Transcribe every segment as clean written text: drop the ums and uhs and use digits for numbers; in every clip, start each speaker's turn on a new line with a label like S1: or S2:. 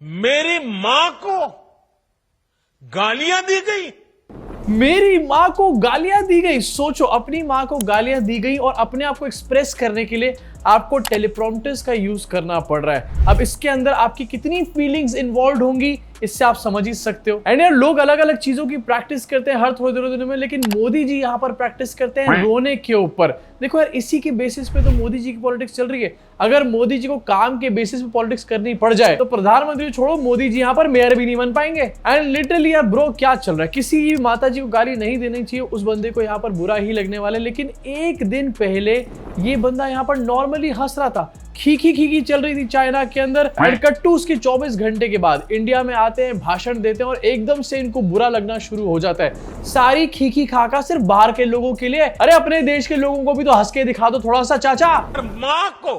S1: मेरी मां को गालियां दी गई।
S2: मेरी मां को गालियां दी गई। सोचो, अपनी मां को गालियां दी गई और अपने आप को एक्सप्रेस करने के लिए आपको टेलीप्रॉम्प्टर्स का यूज करना पड़ रहा है। अब इसके अंदर आपकी कितनी फीलिंग्स इन्वॉल्व होंगी, इससे आप समझ ही सकते हो। एंड यार, लोग अलग अलग चीजों की प्रैक्टिस करते हैं हर थोड़े दिनों में, लेकिन मोदी जी यहां पर प्रैक्टिस करते हैं रोने के ऊपर। देखो यार, इसी के बेसिस पे तो मोदी जी की पॉलिटिक्स चल रही है। अगर मोदी जी को काम के बेसिस पे पॉलिटिक्स करनी पड़ जाए तो प्रधानमंत्री छोड़ो, मोदी जी यहां पर मेयर भी नहीं बन पाएंगे। एंड लिटरली यार ब्रो, क्या चल रहा है? किसी माता जी को गाली नहीं देनी चाहिए, उस बंदे को यहां पर बुरा ही लगने वाला है। लेकिन एक दिन पहले ये बंदा यहां पर नॉर्मली हंस रहा था, खीखी चल रही थी चाइना के अंदर। एंड कट्टू उसके 24 घंटे के बाद इंडिया में आते हैं, भाषण देते हैं और एकदम से इनको बुरा लगना शुरू हो जाता है। सारी खीखी खाका सिर्फ बाहर के लोगों के लिए। अरे अपने देश के लोगों को भी तो हंस के दिखा दो थोड़ा सा चाचा।
S1: मां को,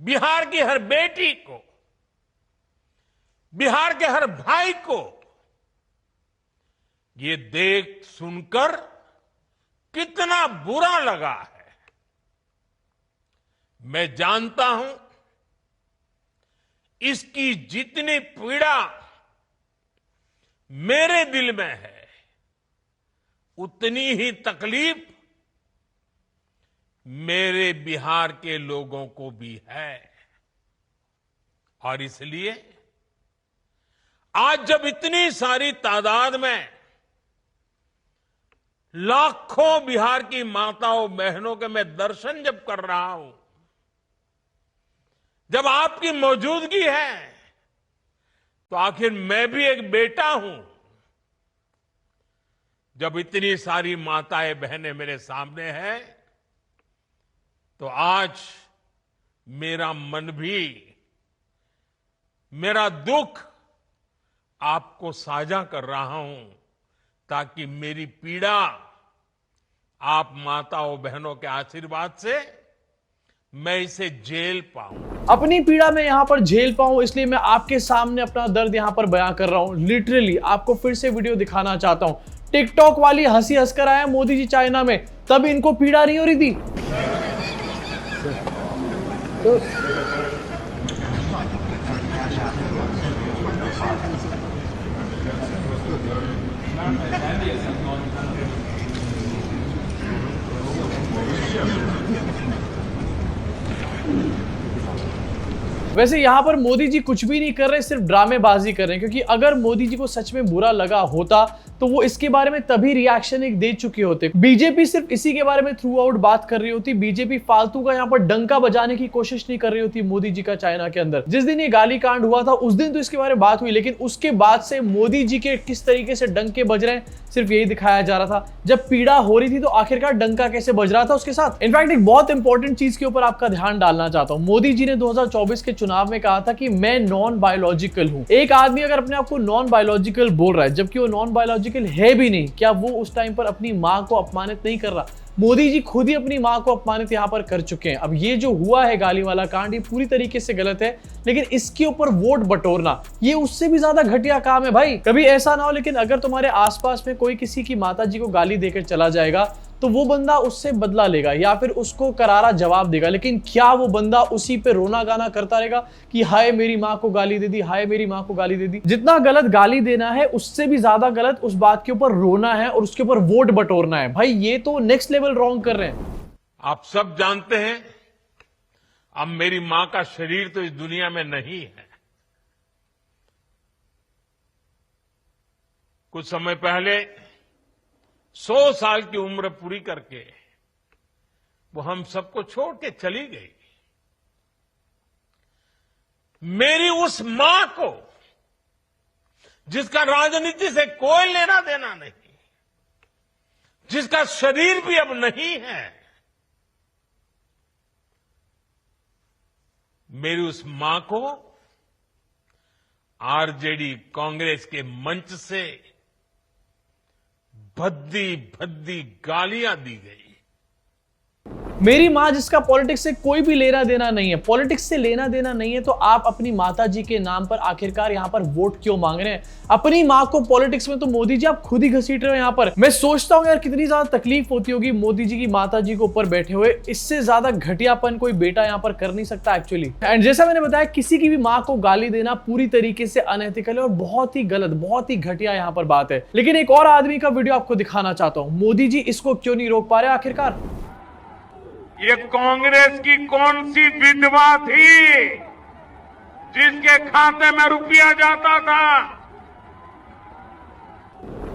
S1: बिहार की हर बेटी को, बिहार के हर भाई को ये देख सुनकर कितना बुरा लगा है, मैं जानता हूं। इसकी जितनी पीड़ा मेरे दिल में है, उतनी ही तकलीफ मेरे बिहार के लोगों को भी है। और इसलिए आज जब इतनी सारी तादाद में लाखों बिहार की माताओं बहनों के मैं दर्शन जब कर रहा हूं, जब आपकी मौजूदगी है, तो आखिर मैं भी एक बेटा हूं। जब इतनी सारी माताएं बहनें मेरे सामने हैं, तो आज मेरा मन भी, मेरा दुख आपको साझा कर रहा हूं, ताकि मेरी पीड़ा आप माताओं बहनों के आशीर्वाद से मैं इसे झेल पाऊं।
S2: अपनी पीड़ा में यहां पर झेल पाऊं, इसलिए मैं आपके सामने अपना दर्द यहां पर बयां कर रहा हूं। लिटरली आपको फिर से वीडियो दिखाना चाहता हूं। टिकटॉक वाली हंसी हंसकर आया मोदी जी चाइना में, तब इनको पीड़ा नहीं हो रही थी। वैसे यहां पर मोदी जी कुछ भी नहीं कर रहे, सिर्फ ड्रामेबाजी कर रहे हैं। क्योंकि अगर मोदी जी को सच में बुरा लगा होता तो वो इसके बारे में तभी रिएक्शन एक दे चुके होते। बीजेपी सिर्फ इसी के बारे में थ्रू आउट बात कर रही होती। बीजेपी फालतू का यहां पर डंका बजाने की कोशिश नहीं कर रही होती मोदी जी का चाइना के अंदर। जिस दिन ये गाली कांड हुआ था उस दिन तो इसके बारे में बात हुई, लेकिन उसके बाद से मोदी जी के किस तरीके से डंके बज रहे हैं सिर्फ यही दिखाया जा रहा था। जब पीड़ा हो रही थी तो आखिरकार डंका कैसे बज रहा था उसके साथ। इनफैक्ट एक बहुत इंपॉर्टेंट चीज के ऊपर आपका ध्यान डालना चाहता हूं। मोदी जी ने 2024 के चुनाव में कहा था कि मैं नॉन बायोलॉजिकल हूं। एक आदमी अगर अपने आप को नॉन बायोलॉजिकल बोल रहा है जबकि वो नॉन बायोलॉजिकल है भी नहीं, क्या वो उस टाइम पर अपनी मां को अपमानित नहीं कर रहा? मोदी जी खुद ही अपनी मां को अपमानित यहां पर कर चुके हैं। अब ये जो हुआ है गाली वाला कांड, ये पूरी तरीके से गलत है, लेकिन इसके ऊपर वोट बटोरना ये उससे भी ज्यादा घटिया काम है भाई। कभी ऐसा ना हो, लेकिन अगर तुम्हारे आसपास में कोई किसी की माता जी को गाली देकर चला जाएगा तो वो बंदा उससे बदला लेगा या फिर उसको करारा जवाब देगा। लेकिन क्या वो बंदा उसी पे रोना गाना करता रहेगा कि हाय मेरी मां को गाली दे दी, हाय मेरी मां को गाली दे दी? जितना गलत गाली देना है उससे भी ज्यादा गलत उस बात के ऊपर रोना है और उसके ऊपर वोट बटोरना है। भाई ये तो नेक्स्ट लेवल रॉन्ग कर रहे हैं।
S1: आप सब जानते हैं, अब मेरी मां का शरीर तो इस दुनिया में नहीं है। कुछ समय पहले 100 साल की उम्र पूरी करके वो हम सबको छोड़ के चली गई। मेरी उस मां को, जिसका राजनीति से कोई लेना देना नहीं, जिसका शरीर भी अब नहीं है, मेरी उस मां को आरजेडी कांग्रेस के मंच से भद्दी भद्दी गालियां दी गई।
S2: मेरी माँ जिसका पॉलिटिक्स से कोई भी लेना देना नहीं है, पॉलिटिक्स से लेना देना नहीं है, तो आप अपनी माता जी के नाम पर आखिरकार यहाँ पर वोट क्यों मांग रहे हैं? अपनी माँ को पॉलिटिक्स में तो मोदी जी आप खुद ही घसीट रहे हो यहाँ पर। मैं सोचता हूँ यार कितनी ज्यादा तकलीफ होती होगी मोदी जी की माता जी को ऊपर बैठे हुए। इससे ज्यादा घटियापन कोई बेटा यहाँ पर कर नहीं सकता एक्चुअली। एंड जैसा मैंने बताया, किसी की भी माँ को गाली देना पूरी तरीके से अनएथिकल है और बहुत ही गलत, बहुत ही घटिया यहाँ पर बात है। लेकिन एक और आदमी का वीडियो आपको दिखाना चाहता हूँ। मोदी जी इसको क्यों नहीं रोक पा रहे आखिरकार?
S1: ये कांग्रेस की कौन सी विधवा थी जिसके खाते में रुपया जाता था?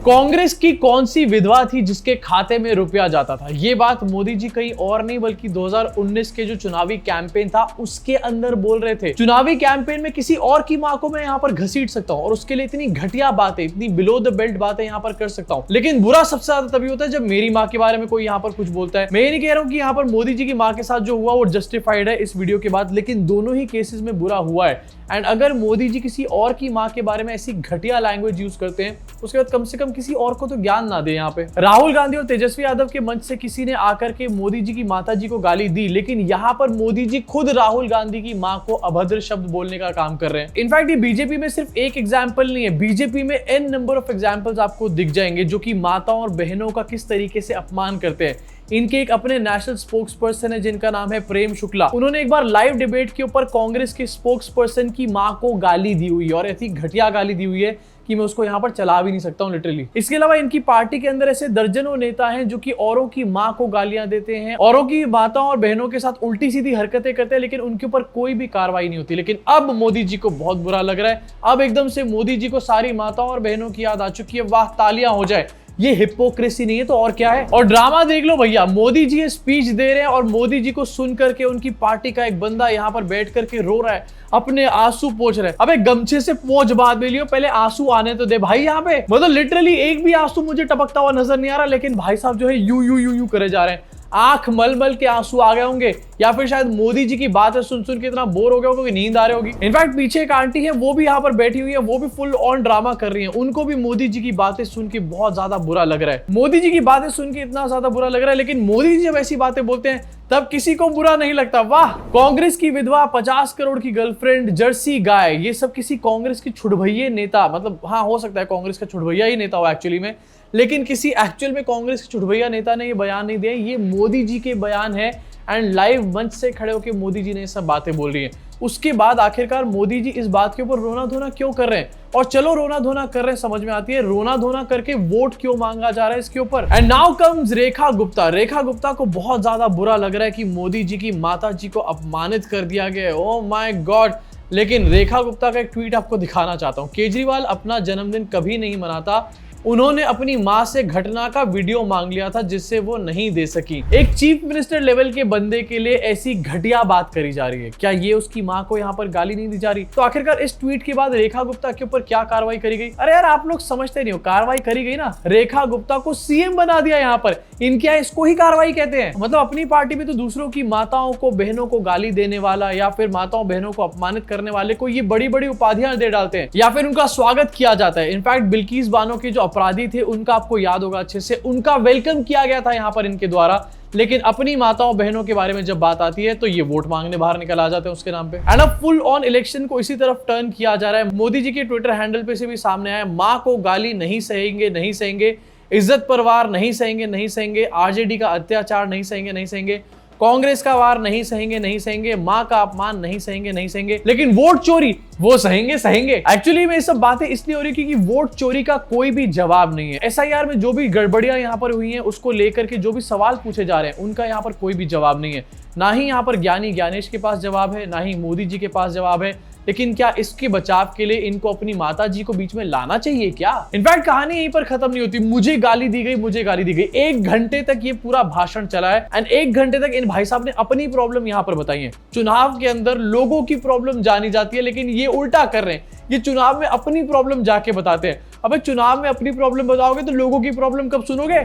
S2: कांग्रेस की कौन सी विधवा थी जिसके खाते में रुपया जाता था? ये बात मोदी जी कहीं और नहीं बल्कि 2019 के जो चुनावी कैंपेन था उसके अंदर बोल रहे थे। चुनावी कैंपेन में किसी और की मां को मैं यहाँ पर घसीट सकता हूँ और उसके लिए इतनी घटिया बातें, इतनी बिलो द बेल्ट बातें यहाँ पर कर सकता हूँ, लेकिन बुरा सबसे ज्यादा तभी होता है जब मेरी माँ के बारे में कोई यहाँ पर कुछ बोलता है। मैं ये नहीं कह रहा हूँ कि यहाँ पर मोदी जी की माँ के साथ जो हुआ वो जस्टिफाइड है इस वीडियो के बाद, लेकिन दोनों ही केसेस में बुरा हुआ है। एंड अगर मोदी जी किसी और की माँ के बारे में ऐसी घटिया लैंग्वेज यूज करते हैं, उसके बाद कम से कम किसी और को तो ज्ञान ना दे। यहाँ पे राहुल गांधी और तेजस्वी यादव के मंच से किसी ने आकर के मोदी जी की माता जी को गाली दी, लेकिन यहाँ पर मोदी जी खुद राहुल गांधी की माँ को अभद्र शब्द बोलने का काम कर रहे हैं। इनफैक्ट ये बीजेपी में सिर्फ एक एग्जाम्पल नहीं है, बीजेपी में एन नंबर ऑफ एग्जाम्पल्स आपको दिख जाएंगे जो कि माताओं और बहनों का किस तरीके से अपमान करते हैं। इनके एक अपने नेशनल स्पोक्स पर्सन है जिनका नाम है प्रेम शुक्ला। उन्होंने एक बार लाइव डिबेट के ऊपर कांग्रेस के स्पोक्स पर्सन की मां को गाली दी हुई है और ऐसी घटिया गाली दी हुई है कि मैं उसको यहाँ पर चला भी नहीं सकता हूँ लिटरली। इसके अलावा इनकी पार्टी के अंदर ऐसे दर्जनों नेता हैं जो कि औरों की मां को गालियां देते हैं, औरों की माताओं और बहनों के साथ उल्टी सीधी हरकतें करते हैं, लेकिन उनके ऊपर कोई भी कार्रवाई नहीं होती। लेकिन अब मोदी जी को बहुत बुरा लग रहा है। अब एकदम से मोदी जी को सारी माताओं और बहनों की याद आ चुकी है। वाह, तालियां हो जाए। ये हिपोक्रेसी नहीं है तो और क्या है? और ड्रामा देख लो भैया, मोदी जी ये स्पीच दे रहे हैं और मोदी जी को सुन करके उनकी पार्टी का एक बंदा यहाँ पर बैठ करके रो रहा है, अपने आंसू पोंछ रहा है। अबे गमछे से पोंछ बाद में लियो, पहले आंसू आने तो दे भाई। यहाँ पे मतलब लिटरली एक भी आंसू मुझे टपकता हुआ नजर नहीं आ रहा, लेकिन भाई साहब जो है यू यू यू यू करे जा रहे हैं। आंख मल मल के आंसू आ गए होंगे, या फिर शायद मोदी जी की बातें सुन सुन के इतना बोर हो गया होगा कि नींद आ रही होगी। इनफैक्ट पीछे एक आंटी है, वो भी यहाँ पर बैठी हुई है, वो भी फुल ऑन ड्रामा कर रही है। उनको भी मोदी जी की बातें सुन के बहुत ज्यादा बुरा लग रहा है। मोदी जी की बातें सुन के इतना ज्यादा बुरा लग रहा है, लेकिन मोदी जी जब ऐसी बातें बोलते हैं तब किसी को बुरा नहीं लगता। वाह, कांग्रेस की विधवा, 50 करोड़ की गर्लफ्रेंड, जर्सी गाय, ये सब किसी कांग्रेस की छुड़भैये नेता, मतलब हाँ हो सकता है कांग्रेस का छुड़भैया ही नेता हो एक्चुअली में, लेकिन किसी एक्चुअल में कांग्रेस के छुड़भैया नेता ने ये बयान नहीं दिया। ये मोदी जी के बयान है एंड लाइव मंच से खड़े होकर मोदी जी ने ये सब बातें बोल रही हैं। उसके बाद आखिरकार मोदी जी इस बात के ऊपर रोना धोना क्यों कर रहे हैं? और चलो रोना धोना कर रहे हैं, समझ में आती है, रोना धोना करके वोट क्यों मांगा जा रहा है इसके ऊपर। And now comes Rekha Gupta. Rekha Gupta को बहुत ज्यादा बुरा लग रहा है कि मोदी जी की माता जी को अपमानित कर दिया गया। Oh my God. लेकिन रेखा गुप्ता का एक ट्वीट आपको दिखाना चाहता हूं। केजरीवाल अपना जन्मदिन कभी नहीं मनाता, उन्होंने अपनी मां से घटना का वीडियो मांग लिया था जिससे वो नहीं दे सकी। एक चीफ मिनिस्टर लेवल के बंदे के लिए ऐसी घटिया बात करी जा रही है। क्या ये उसकी मां को यहाँ पर गाली नहीं दी जा रही? तो आखिरकार इस ट्वीट के बाद रेखा गुप्ता के ऊपर क्या कार्रवाई करी गई? अरे यार आप लोग समझते नहीं हो, कार्रवाई करी गई ना, रेखा गुप्ता को सीएम बना दिया यहाँ पर। इनके यहाँ इसको ही कार्रवाई कहते हैं। मतलब अपनी पार्टी में तो दूसरों की माताओं को, बहनों को गाली देने वाला या फिर माताओं बहनों को अपमानित करने वाले को ये बड़ी बड़ी उपाधियां दे डालते हैं या फिर उनका स्वागत किया जाता है। इनफैक्ट बिल्किस बानो के जो अपराधी थे उनका आपको याद होगा अच्छे से, उनका वेलकम किया गया था यहाँ पर इनके द्वारा। लेकिन अपनी माताओं बहनों के बारे में जब बात आती है तो ये वोट मांगने बाहर निकल आ जाते हैं उसके नाम पे। एंड अब फुल ऑन इलेक्शन को इसी तरफ टर्न किया जा रहा है। मोदी जी के ट्विटर हैंडल पे से भी सामने आया, मां को गाली नहीं सहेंगे, नहीं सहेंगे, इज्जत पर वार नहीं सहेंगे, नहीं सहेंगे, आरजेडी का अत्याचार नहीं सहेंगे, नहीं सहेंगे, कांग्रेस का वार नहीं सहेंगे, नहीं सहेंगे, मां का अपमान नहीं सहेंगे, नहीं सहेंगे, लेकिन वोट चोरी वो सहेंगे, सहेंगे। एक्चुअली में ये सब बातें इसलिए हो रही क्योंकि वोट चोरी का कोई भी जवाब नहीं है। एसआईआर में जो भी गड़बड़ियां यहाँ पर हुई हैं उसको लेकर के जो भी सवाल पूछे जा रहे हैं उनका यहाँ पर कोई भी जवाब नहीं है। ना ही यहाँ पर ज्ञानी ज्ञानेश के पास जवाब है, ना ही मोदी जी के पास जवाब है। लेकिन क्या इसके बचाव के लिए इनको अपनी माता जी को बीच में लाना चाहिए क्या? इनफैक्ट कहानी यहीं पर खत्म नहीं होती। मुझे गाली दी गई, मुझे गाली दी गई। 1 घंटे तक ये पूरा भाषण चला है एंड 1 घंटे तक इन भाई साहब ने अपनी प्रॉब्लम यहाँ पर बताई है। चुनाव के अंदर लोगों की प्रॉब्लम जानी जाती है, लेकिन ये उल्टा कर रहे हैं। ये चुनाव में अपनी प्रॉब्लम जाके बताते हैं। अबे चुनाव में अपनी प्रॉब्लम बताओगे तो लोगों की प्रॉब्लम कब सुनोगे?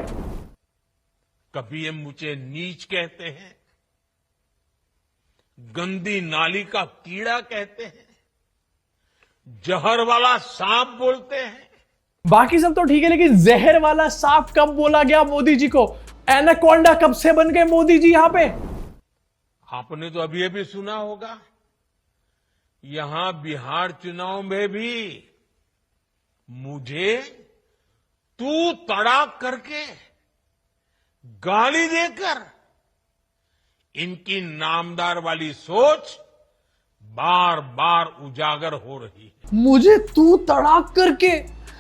S1: कभी ये मुझे नीच कहते हैं, गंदी नाली का कीड़ा कहते हैं, जहर वाला सांप बोलते हैं।
S2: बाकी सब तो ठीक है, लेकिन जहर वाला सांप कब बोला गया मोदी जी को? एनाकोंडा कब से बन गए मोदी जी यहां पे?
S1: आपने तो अभी अभी सुना होगा, यहां बिहार चुनाव में भी मुझे तू तड़ाक करके गाली देकर इनकी नामदार वाली सोच बार बार उजागर हो रही है।
S2: मुझे तू तड़ाक करके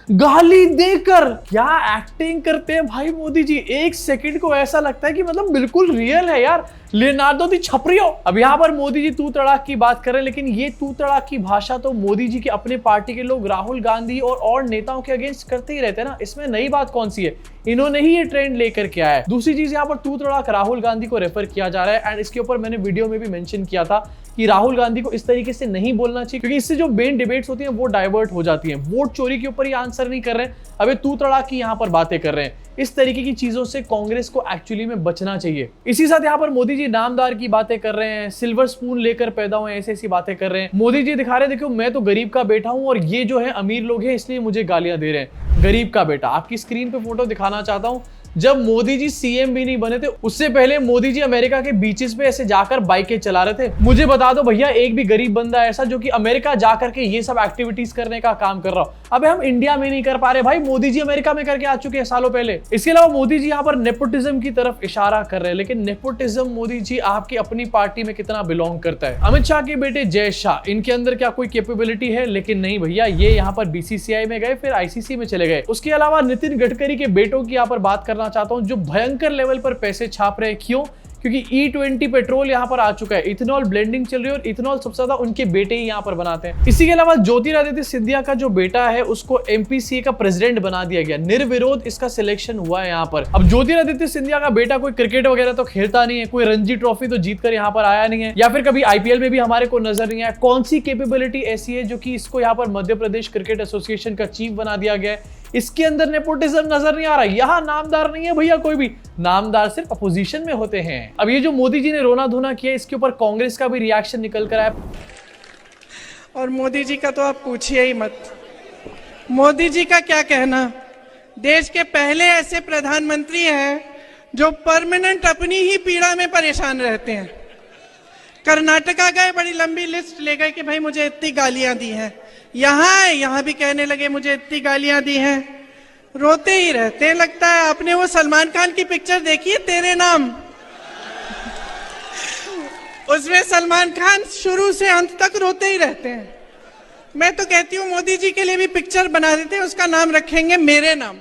S2: गाली देकर, क्या एक्टिंग करते हैं भाई मोदी जी। एक सेकंड को ऐसा लगता है कि मतलब बिल्कुल रियल है यार, लियोनार्डो दी छपरियो। अब यहां पर मोदी जी तू तड़ाक की बात कर रहे हैं, लेकिन ये तू तड़ाक की भाषा तो मोदी जी के अपने पार्टी के लोग राहुल गांधी और नेताओं के अगेंस्ट करते ही रहते हैं ना। इसमें नई बात कौन सी है, इन्होंने ही ये ट्रेंड लेकर के आया है। दूसरी चीज, यहाँ पर तू तड़ाक राहुल गांधी को रेफर किया जा रहा है, एंड इसके ऊपर मैंने वीडियो में भी मेंशन किया था कि राहुल गांधी को इस तरीके से नहीं बोलना चाहिए, क्योंकि इससे जो मेन डिबेट्स होती हैं वो डाइवर्ट हो जाती हैं। वोट चोरी के ऊपर ही आंसर नहीं कर रहे हैं, अबे तू तड़ाक की यहाँ पर बातें कर रहे हैं। इस तरीके की चीजों से कांग्रेस को एक्चुअली में बचना चाहिए। इसी साथ यहाँ पर मोदी जी नामदार की बातें कर रहे हैं, सिल्वर स्पून लेकर पैदा हुए, ऐसी बातें कर रहे हैं। मोदी जी दिखा रहे हैं, देखो मैं तो गरीब का बेटा हूं और ये जो है अमीर लोग हैं इसलिए मुझे गालियां दे रहे हैं। गरीब का बेटा, आपकी स्क्रीन पे फोटो दिखाना चाहता हूं, जब मोदी जी सीएम भी नहीं बने थे उससे पहले मोदी जी अमेरिका के बीचेस पे ऐसे जाकर बाइकें चला रहे थे। मुझे बता दो भैया, एक भी गरीब बंदा ऐसा जो कि अमेरिका जाकर के ये सब एक्टिविटीज करने का काम कर रहा हो। अबे हम इंडिया में नहीं कर पा रहे भाई, मोदी जी अमेरिका में करके आ चुके हैं सालों पहले। इसके अलावा मोदी जी यहाँ पर नेपोटिज्म की तरफ इशारा कर रहे हैं, लेकिन नेपोटिज्म मोदी जी आपकी अपनी पार्टी में कितना बिलोंग करता है? अमित शाह के बेटे जय शाह, इनके अंदर क्या कोई कैपेबिलिटी है? लेकिन नहीं भैया, ये यहाँ पर बीसीसीआई में गए, फिर आईसीसी में चले गए। उसके अलावा नितिन गडकरी के बेटों की यहाँ पर बात करना चाहता हूँ, जो भयंकर लेवल पर पैसे छाप रहे हैं। क्यों? क्योंकि E20 पेट्रोल यहां पर आ चुका है, इथेनॉल ब्लेंडिंग चल रही है और इथेनॉल सबसे ज्यादा उनके बेटे ही यहां पर बनाते हैं। इसी के अलावा ज्योतिरादित्य सिंधिया का जो बेटा है उसको एमपीसीए का प्रेसिडेंट बना दिया गया, निर्विरोध इसका सिलेक्शन हुआ है यहां पर। अब ज्योतिरादित्य सिंधिया का बेटा कोई क्रिकेट वगैरह तो खेलता नहीं है, कोई रणजी ट्रॉफी तो जीत कर यहां पर आया नहीं है, या फिर कभी आईपीएल में भी हमारे को नजर नहीं आया। कौन सी कैपेबिलिटी ऐसी है जो कि इसको यहाँ पर मध्य प्रदेश क्रिकेट एसोसिएशन का चीफ बना दिया गया है? इसके अंदर नेपोटिज्म नजर नहीं आ रहा। यहां नामदार नहीं है भैया कोई भी, नामदार सिर्फ अपोजिशन में होते हैं। अब ये जो मोदी जी ने रोना धोना किया, इसके ऊपर कांग्रेस का भी रिएक्शन निकल कर आया।
S3: और मोदी जी का तो आप पूछिए ही मत। मोदी जी का क्या कहना, देश के पहले ऐसे प्रधानमंत्री हैं जो परमानेंट अपनी ही पीड़ा में परेशान रहते हैं। कर्नाटका गए, बड़ी लंबी लिस्ट ले गए कि भाई मुझे इतनी गालियां दी हैं, यहां भी कहने लगे मुझे इतनी गालियां दी हैं, रोते ही रहते हैं। लगता है आपने वो सलमान खान की पिक्चर देखी है तेरे नाम, उसमें सलमान खान शुरू से अंत तक रोते ही रहते हैं। मैं तो कहती हूँ मोदी जी के लिए भी पिक्चर बना देते हैं, उसका नाम रखेंगे मेरे नाम।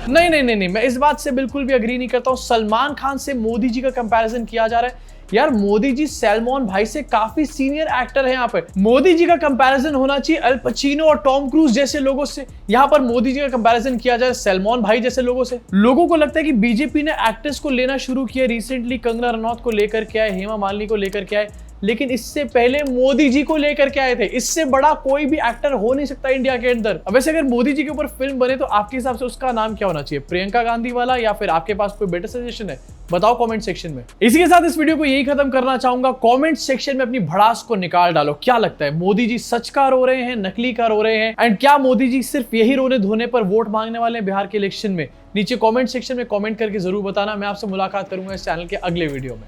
S2: नहीं नहीं नहीं नहीं, मैं इस बात से बिल्कुल भी अग्री नहीं करता हूं। सलमान खान से मोदी जी का कंपैरिजन किया जा रहा है। यार मोदी जी सैलमॉन भाई से काफी सीनियर एक्टर है यहाँ पे। मोदी जी का कंपैरिजन होना चाहिए अल पचिनो और टॉम क्रूज जैसे लोगों से, यहाँ पर मोदी जी का कंपैरिजन किया जाए सैलमॉन भाई जैसे लोगों से। लोगों को लगता है कि बीजेपी ने एक्टर्स को लेना शुरू किया, रिसेंटली कंगना रनौत को लेकर के आए, हेमा मालिनी को लेकर के आए, लेकिन इससे पहले मोदी जी को लेकर के आए थे। इससे बड़ा कोई भी एक्टर हो नहीं सकता इंडिया के अंदर। अब वैसे अगर मोदी जी के ऊपर फिल्म बने तो आपके हिसाब से उसका नाम क्या होना चाहिए? प्रियंका गांधी वाला, या फिर आपके पास कोई बेटर सजेशन है? बताओ कमेंट सेक्शन में। इसी के साथ इस वीडियो को यही खत्म करना चाहूंगा। कमेंट सेक्शन में अपनी भड़ास को निकाल डालो। क्या लगता है, मोदी जी सच का रो रहे हैं, नकली का रो रहे हैं? एंड क्या मोदी जी सिर्फ यही रोने धोने पर वोट मांगने वाले हैं बिहार के इलेक्शन में? नीचे कमेंट सेक्शन में कमेंट करके जरूर बताना। मैं आपसे मुलाकात करूंगा इस चैनल के अगले वीडियो में।